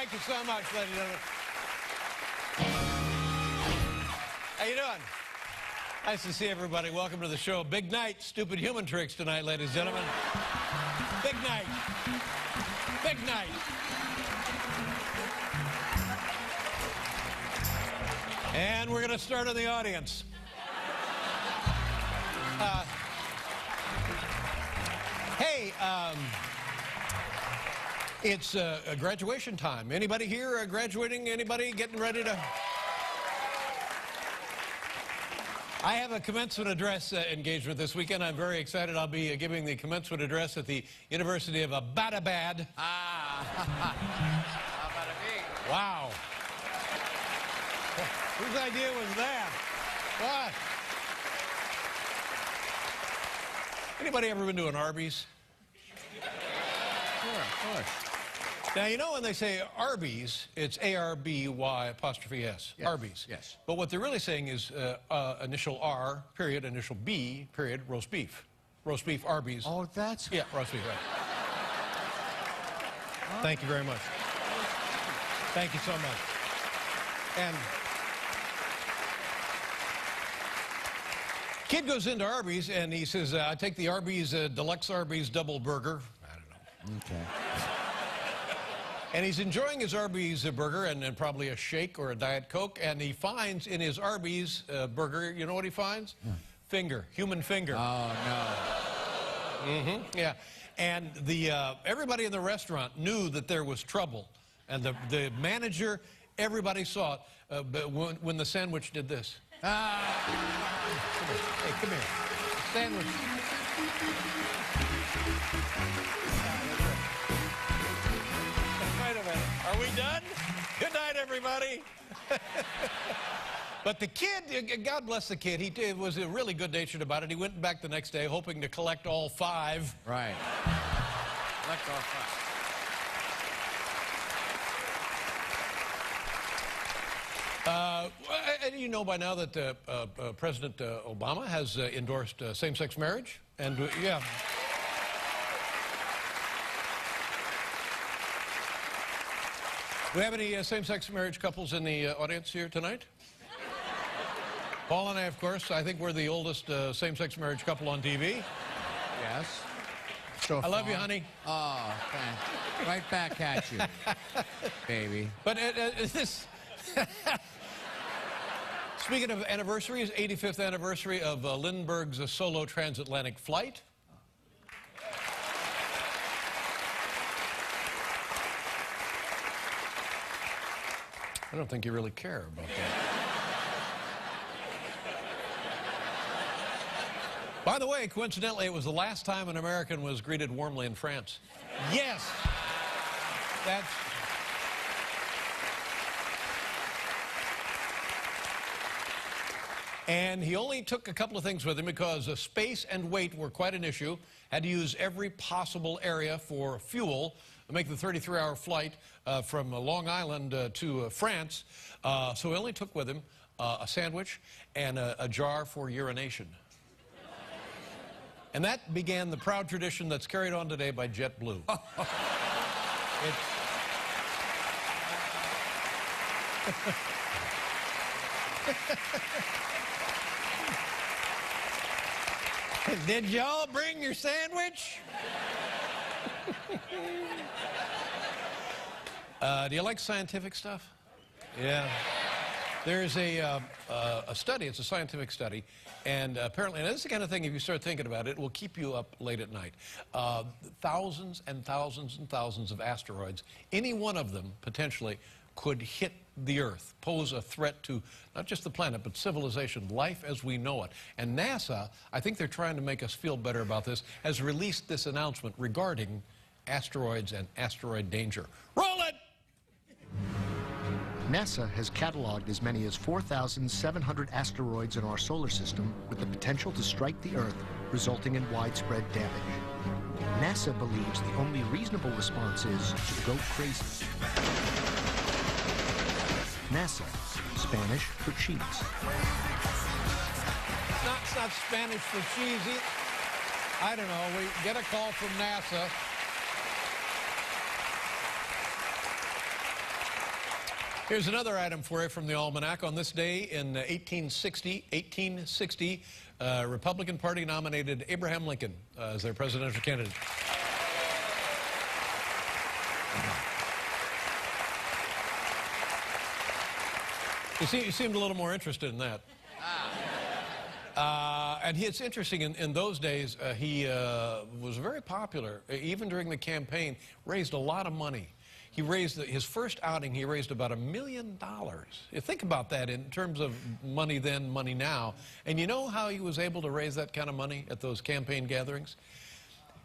Thank you so much, ladies and gentlemen. How you doing? Nice to see everybody. Welcome to the show. Big night, stupid human tricks tonight, ladies and gentlemen. Big night. Big night. And we're going to start in the audience. Hey, it's a graduation time. Anybody here graduating? Anybody getting ready to? I have a commencement address engagement this weekend. I'm very excited. I'll be giving the commencement address at the University of Abbottabad. Wow. Whose idea was that? What? Anybody ever been to an Arby's? Sure, of course. Now, you know when they say Arby's, it's A-R-B-Y''S. Yes. Arby's. Yes. But what they're really saying is initial R, period, initial B, period, roast beef. Roast beef, Arby's. Oh, that's... Yeah, roast beef, right. Oh. Thank you very much. Thank you so much. And kid goes into Arby's and he says, I take the Arby's, deluxe Arby's double burger. I don't know. Okay. And he's enjoying his Arby's burger and probably a shake or a Diet Coke, and he finds in his Arby's burger, you know what he finds? Finger, human finger. Oh, no. Mm-hmm, yeah. And everybody in the restaurant knew that there was trouble. And the manager, everybody saw it when the sandwich did this. Hey, come here. Sandwich. Wait a minute. Are we done? Good night, everybody. But the kid, God bless the kid, he was really good-natured about it. He went back the next day hoping to collect all 5. Right. Collect all 5. And you know by now that President Obama has endorsed same-sex marriage, and yeah. Do we have any same-sex marriage couples in the audience here tonight? Paul and I, of course. I think we're the oldest same-sex marriage couple on TV. Yes. So I love you, honey. Oh, thanks. Right back at you, baby. But this... Speaking of anniversaries, 85th anniversary of Lindbergh's solo transatlantic flight. I don't think you really care about that. By the way, coincidentally, it was the last time an American was greeted warmly in France. Yes! That's... And he only took a couple of things with him because space and weight were quite an issue. Had to use every possible area for fuel to make the 33-hour flight from Long Island to France. So he only took with him a sandwich and a jar for urination. And that began the proud tradition that's carried on today by JetBlue. Did y'all bring your sandwich? Do you like scientific stuff? Yeah. There's a study, it's a scientific study, and apparently, and this is the kind of thing, if you start thinking about it, it will keep you up late at night. Thousands and thousands and thousands of asteroids, any one of them, potentially, could hit the Earth, pose a threat to not just the planet, but civilization, life as we know it. And NASA, I think they're trying to make us feel better about this, has released this announcement regarding asteroids and asteroid danger. Roll it! NASA has cataloged as many as 4,700 asteroids in our solar system with the potential to strike the Earth, resulting in widespread damage. NASA believes the only reasonable response is to go crazy. NASA, Spanish for cheese. It's not Spanish for cheesy. I don't know. We get a call from NASA. Here's another item for you from the Almanac. On this day in 1860, Republican Party nominated Abraham Lincoln as their presidential candidate. You seemed a little more interested in that. And it's interesting, in those days, he was very popular. Even during the campaign, raised a lot of money. He raised, his first outing, he raised about $1 million. You think about that in terms of money then, money now. And you know how he was able to raise that kind of money at those campaign gatherings?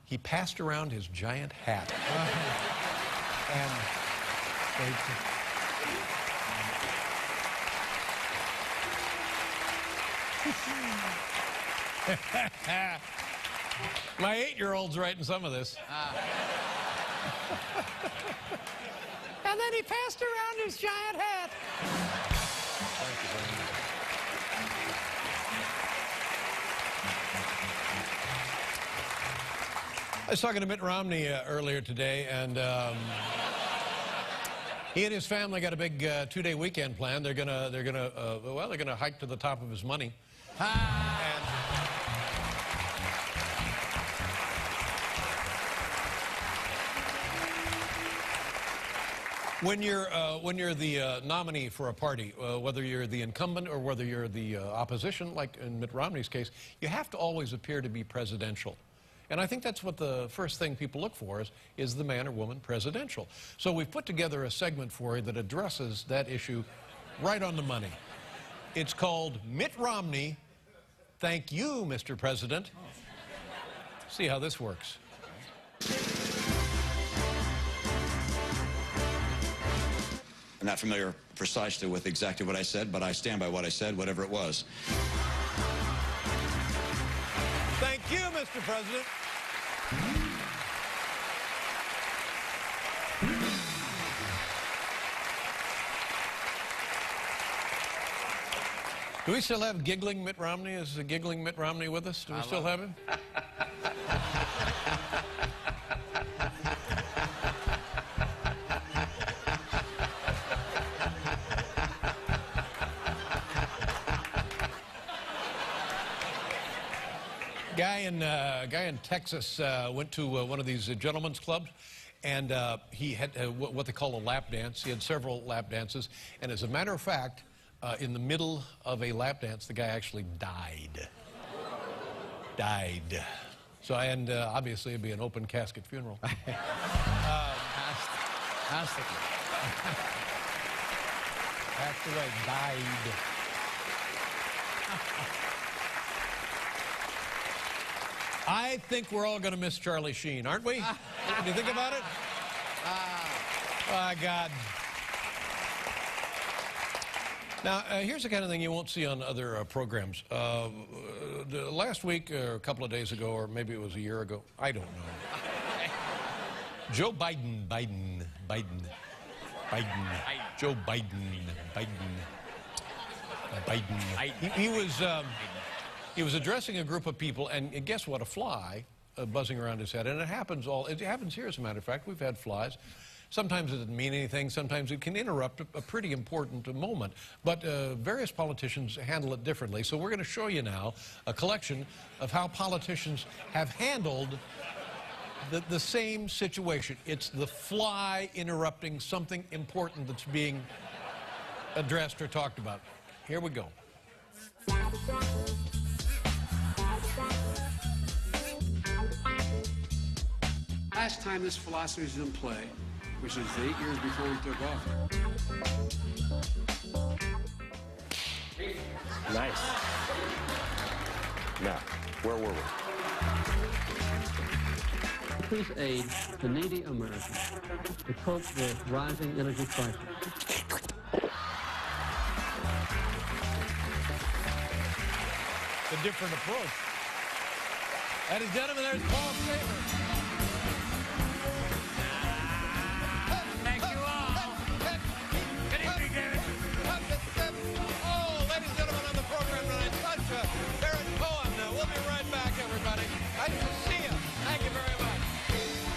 He passed around his giant hat. My 8-year-old's writing some of this. And then he passed around his giant hat. Thank you very much. I was talking to Mitt Romney earlier today, and he and his family got a big 2-day weekend plan. They're gonna hike to the top of his money. When you're the nominee for a party, whether you're the incumbent or whether you're the opposition, like in Mitt Romney's case, you have to always appear to be presidential. And I think that's what the first thing people look for is the man or woman presidential. So we've put together a segment for you that addresses that issue right on the money. It's called Mitt Romney, Thank You, Mr. President. See how this works. I'm not familiar precisely with exactly what I said, but I stand by what I said, whatever it was. Thank you, Mr. President. Do we still have giggling Mitt Romney? Is the giggling Mitt Romney with us? Do we still have him? Guy in Texas went to one of these gentlemen's clubs, and he had what they call a lap dance. He had several lap dances, and as a matter of fact, in the middle of a lap dance, the guy actually died. So, and obviously it'd be an open casket funeral. Passed away, died. I think we're all going to miss Charlie Sheen, aren't we? What do you think about it? Oh, God. Now, here's the kind of thing you won't see on other programs. Last week, or a couple of days ago, or maybe it was a year ago, I don't know. Joe Biden. Joe Biden. He was addressing a group of people, and guess what? A fly buzzing around his head, and it happens here, as a matter of fact. We've had flies. Sometimes it doesn't mean anything. Sometimes it can interrupt a pretty important moment. But various politicians handle it differently. So we're going to show you now a collection of how politicians have handled the same situation. It's the fly interrupting something important that's being addressed or talked about. Here we go. Last time this philosophy was in play, which is 8 years before we took off. Nice. Now, where were we? Increase aid to needy Americans to cope with rising energy prices. A different approach. Ladies and gentlemen, there's Paul Saber.